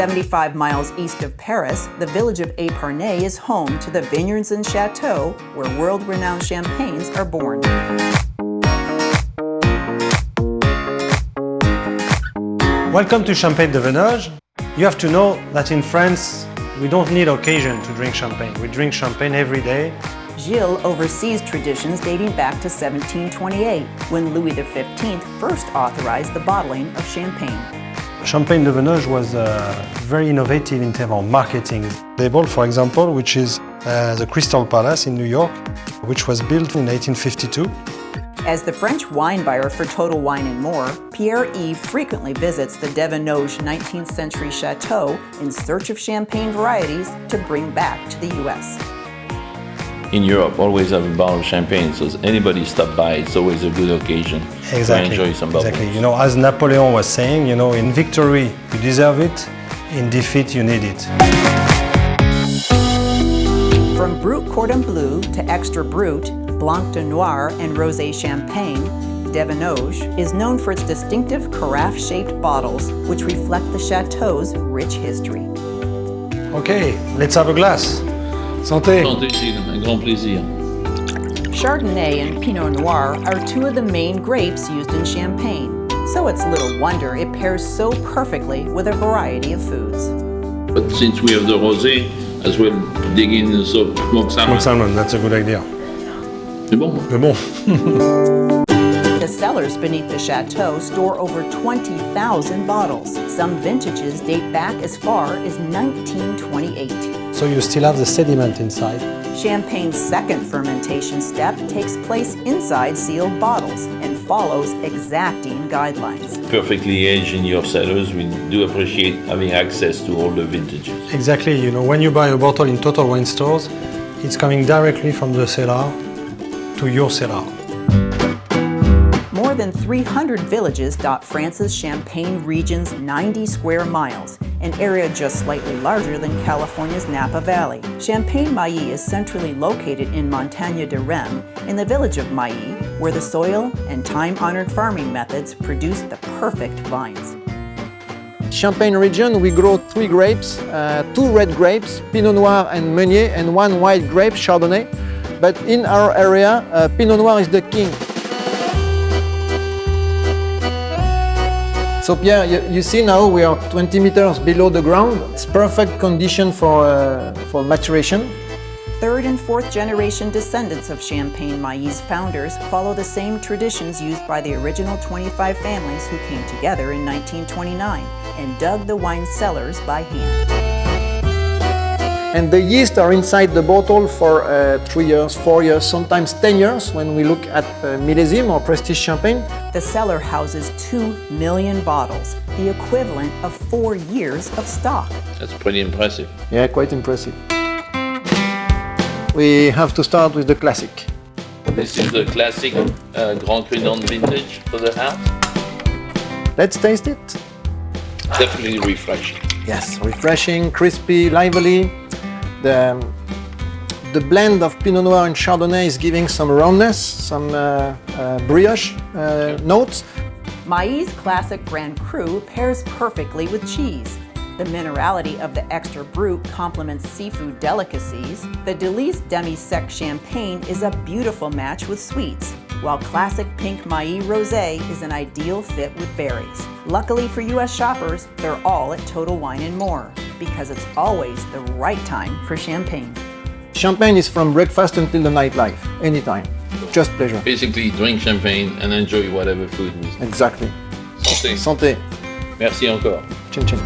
75 miles east of Paris, the village of Épernay is home to the vineyards and chateaux where world-renowned champagnes are born. Welcome to Champagne de Venage. You have to know that in France, we don't need occasion to drink champagne. We drink champagne every day. Gilles oversees traditions dating back to 1728, when Louis XV first authorized the bottling of champagne. Champagne de Venage was very innovative in terms of marketing. Label, for example, which is the Crystal Palace in New York, which was built in 1852. As the French wine buyer for Total Wine & More, Pierre-Yves frequently visits the Devenoge 19th century chateau in search of champagne varieties to bring back to the US. In Europe, always have a bottle of champagne, so if anybody stop by, it's always a good occasion to enjoy some bubbles. Exactly. You know, as Napoleon was saying, you know, in victory you deserve it, in defeat you need it. From Brut Cordon Bleu to Extra Brut, Blanc de Noir and Rosé Champagne, Devenoge is known for its distinctive carafe-shaped bottles, which reflect the chateau's rich history. Okay, let's have a glass. Santé! Santé, Gilles, un grand plaisir. Chardonnay and Pinot Noir are two of the main grapes used in champagne, so it's little wonder it pairs so perfectly with a variety of foods. But since we have the rosé, as well dig in the smoked salmon. Smoked salmon, that's a good idea. C'est bon. C'est bon. The cellars beneath the chateau store over 20,000 bottles. Some vintages date back as far as 1928. So you still have the sediment inside. Champagne's second fermentation step takes place inside sealed bottles and follows exacting guidelines. Perfectly aged in your cellars, we do appreciate having access to all the vintages. Exactly, you know, when you buy a bottle in Total Wine stores, it's coming directly from the cellar to your cellar. More than 300 villages dot France's Champagne region's 90 square miles, an area just slightly larger than California's Napa Valley. Champagne-Mailly is centrally located in Montagne de Reims, in the village of Mailly, where the soil and time-honored farming methods produce the perfect vines. Champagne region, we grow 3 grapes, 2 red grapes, Pinot Noir and Meunier, and 1 white grape, Chardonnay. But in our area, Pinot Noir is the king. So Pierre, you see now we are 20 meters below the ground. It's perfect condition for maturation. Third and fourth generation descendants of Champagne-Mailly's founders follow the same traditions used by the original 25 families who came together in 1929 and dug the wine cellars by hand. And the yeast are inside the bottle for 3 years, 4 years, sometimes 10 years when we look at millésime or prestige champagne. The cellar houses 2 million bottles, the equivalent of 4 years of stock. That's pretty impressive. Yeah, quite impressive. We have to start with the classic. This is the classic Grand Cru vintage for the house. Let's taste it. Definitely refreshing. Yes, refreshing, crispy, lively. The blend of Pinot Noir and Chardonnay is giving some roundness, some brioche notes. Mailly's classic Grand Cru pairs perfectly with cheese. The minerality of the Extra Brut complements seafood delicacies. The Délice Demi-Sec Champagne is a beautiful match with sweets, while classic pink Mailly Rosé is an ideal fit with berries. Luckily for US shoppers, they're all at Total Wine & More, because it's always the right time for champagne. Champagne is from breakfast until the nightlife, anytime. Just pleasure. Basically, drink champagne and enjoy whatever food. Exactly. Santé. Santé. Merci encore. Chin chin.